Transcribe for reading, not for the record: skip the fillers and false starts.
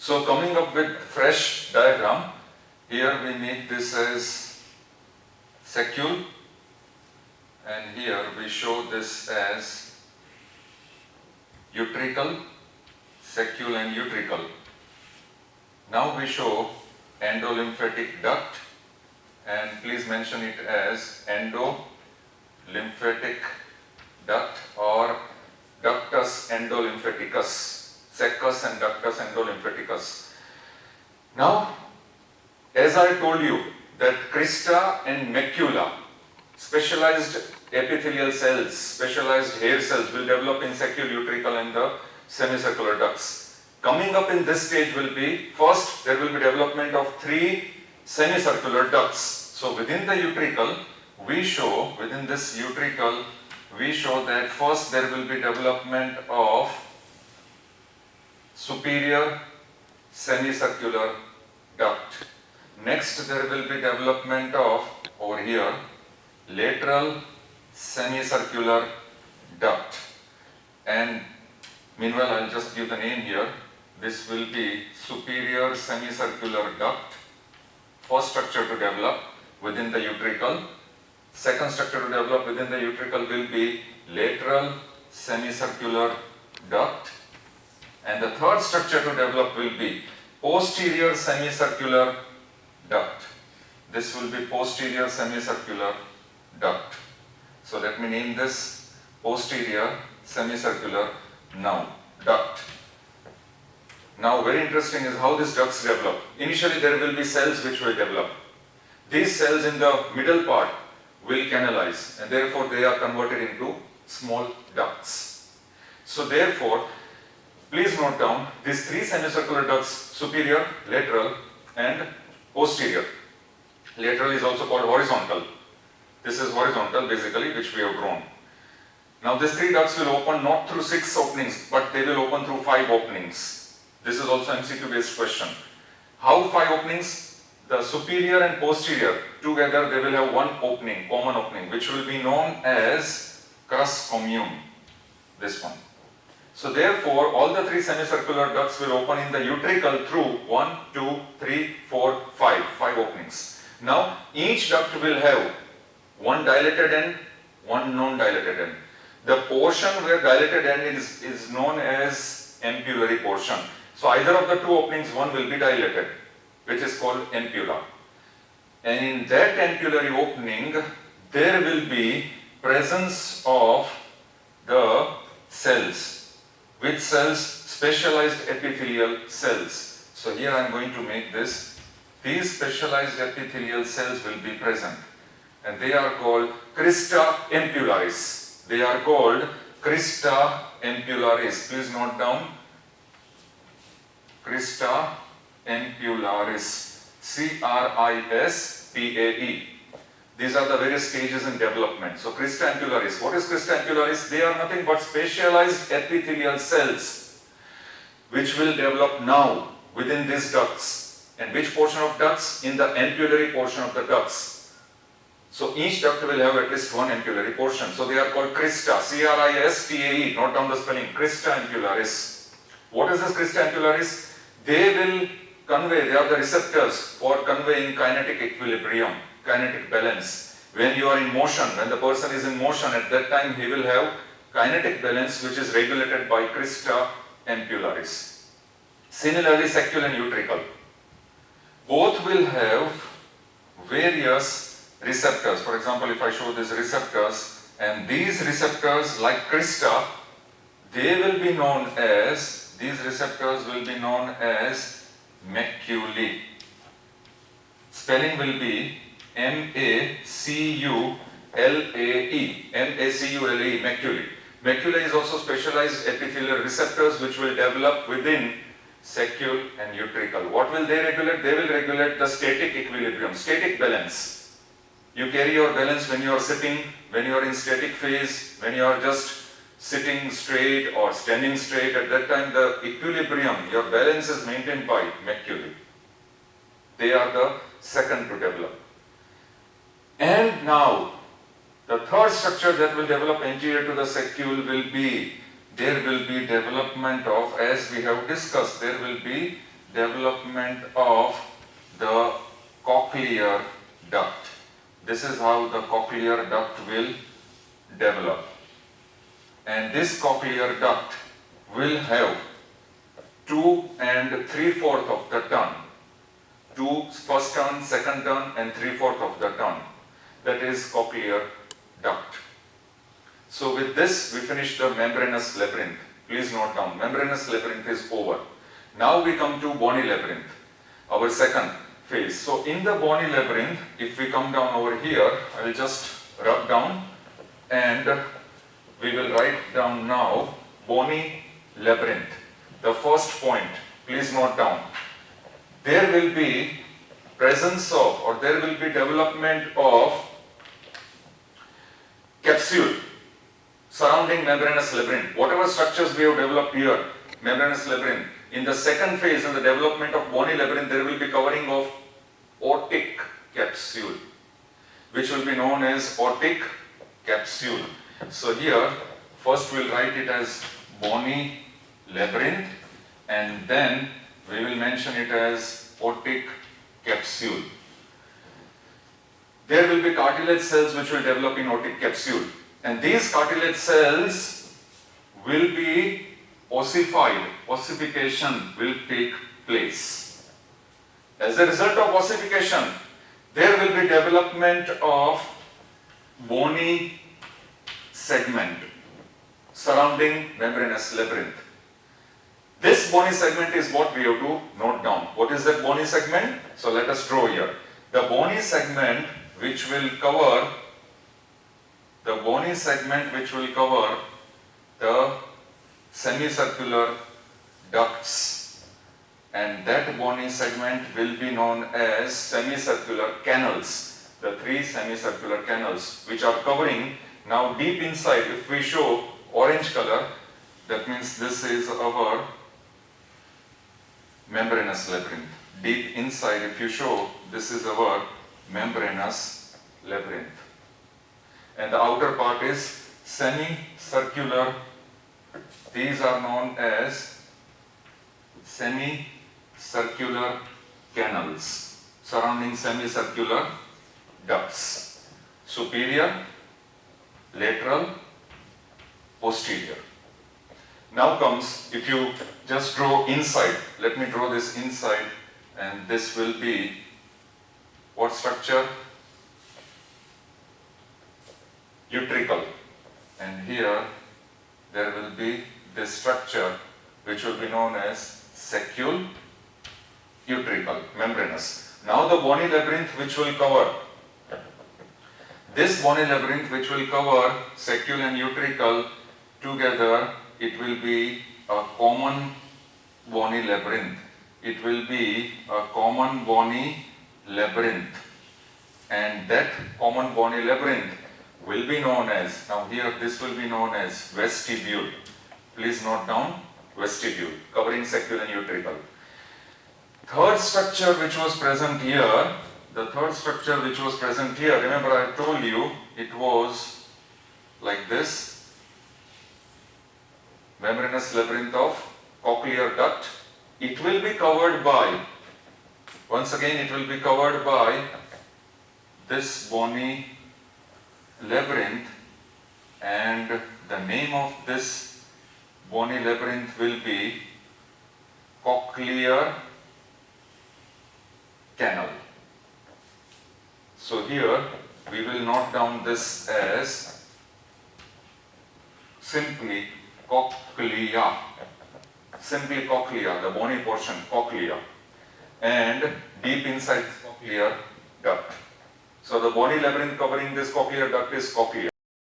So coming up with fresh diagram, here we make this as saccule, and here we show this as utricle, saccule and utricle. Now we show endolymphatic duct, and please mention it as endolymphatic duct or ductus endolymphaticus, saccus and ductus endolymphaticus. Now, as I told you that crista and macula, specialized epithelial cells, specialized hair cells will develop in saccule, utricle and the semicircular ducts. Coming up in this stage will be, first there will be development of 3 semicircular ducts. So within the utricle, we show that first there will be development of superior semicircular duct. Next there will be development of, over here, lateral semicircular duct. And meanwhile, I'll just give the name here. This will be superior semicircular duct. First structure to develop within the utricle. Second structure to develop within the utricle will be lateral semicircular duct. And the third structure to develop will be posterior semicircular duct. This will be posterior semicircular duct. So let me name this posterior semicircular duct. Now very interesting is how these ducts develop. Initially there will be cells which will develop. These cells in the middle part will canalize, and therefore they are converted into small ducts. So therefore, please note down these 3 semicircular ducts: superior, lateral and posterior. Lateral is also called horizontal. This is horizontal basically, which we have drawn. Now these 3 ducts will open not through 6 openings, but they will open through 5 openings. This is also MCQ based question. How 5 openings? The superior and posterior together they will have one opening, common opening, which will be known as crus commune. This one. So therefore, all the 3 semicircular ducts will open in the utricle through 1, 2, 3, 4, 5 openings. Now each duct will have one dilated end, one non-dilated end. The portion where dilated end is known as ampullary portion. So either of the 2 openings, one will be dilated, which is called ampulla. And in that ampullary opening, there will be presence of the cells. Which cells? Specialized epithelial cells. So here I am going to make this. These specialized epithelial cells will be present, and they are called crista ampullaris. They are called crista ampullaris. Please note down. Crista ampullaris. CRISPAE. These are the various stages in development. So crista ampullaris. What is crista ampullaris? They are nothing but specialized epithelial cells which will develop now within these ducts. And which portion of ducts? In the ampullary portion of the ducts. So each duct will have at least one ampullary portion. So they are called crista. CRISTAE. Note down the spelling. Crista ampullaris. What is this crista ampullaris? They will convey, they are the receptors for conveying kinetic equilibrium, kinetic balance. When you are in motion, when the person is in motion, at that time he will have kinetic balance which is regulated by crista ampullaris. Similarly, saccule and utricle. Both will have various receptors. For example, if I show these receptors, and these receptors like crista, they will be known as, these receptors will be known as maculae. Spelling will be M-A-C-U-L-A-E. M-A-C-U-L-A-E, maculae. Maculae is also specialized epithelial receptors which will develop within saccule and utricle. What will they regulate? They will regulate the static equilibrium, static balance. You carry your balance when you are sitting, when you are in static phase, when you are just sitting straight or standing straight. At that time the equilibrium, your balance is maintained by maculae. They are the second to develop. And now the third structure that will develop anterior to the saccule will be, there will be development of, as we have discussed, there will be development of the cochlear duct. This is how the cochlear duct will develop. And this cochlear duct will have 2 and 3/4 of the tongue. 2 first tongue, second tongue, and 3/4 of the tongue. That is cochlear duct. So with this we finish the membranous labyrinth. Please note down, membranous labyrinth is over. Now we come to bony labyrinth, our second phase. So in the bony labyrinth, if we come down over here, I will just rub down and we will write down now bony labyrinth. The first point, please note down, there will be presence of, or there will be development of capsule surrounding membranous labyrinth. Whatever structures we have developed here, membranous labyrinth, in the second phase, in the development of bony labyrinth, there will be covering of otic capsule, which will be known as otic capsule. So here, first we'll write it as bony labyrinth, and then we will mention it as otic capsule. There will be cartilage cells which will develop in otic capsule, and these cartilage cells will be ossified. Ossification will take place. As a result of ossification, there will be development of bony segment surrounding membranous labyrinth. This bony segment is what we have to note down. What is that bony segment? So let us draw here. The bony segment which will cover the semicircular ducts, and that bony segment will be known as semicircular canals. The 3 semicircular canals which are covering now deep inside. If we show orange color, that means this is our membranous labyrinth. Deep inside, if you show, this is our membranous labyrinth. And the outer part is semicircular. These are known as semicircular canals surrounding semicircular ducts. Superior, lateral, posterior. Now comes, if you just draw inside, let me draw this inside, and this will be what structure? Utricle. And here there will be this structure which will be known as saccule utricle, membranous. Now the bony labyrinth which will cover, this bony labyrinth which will cover saccule and utricle together, it will be a common bony labyrinth. It will be a common bony labyrinth, and that common bony labyrinth will be known as, now here this will be known as vestibule. Please note down, vestibule, covering saccule and utricle. Third structure which was present here, remember I told you it was like this, membranous labyrinth of cochlear duct. It will be covered by, once again it will be covered by this bony labyrinth, and the name of this bony labyrinth will be cochlear canal. So here we will note down this as simply cochlea. Simply cochlea, the bony portion, cochlea, and deep inside cochlear duct. So the bony labyrinth covering this cochlear duct is cochlea.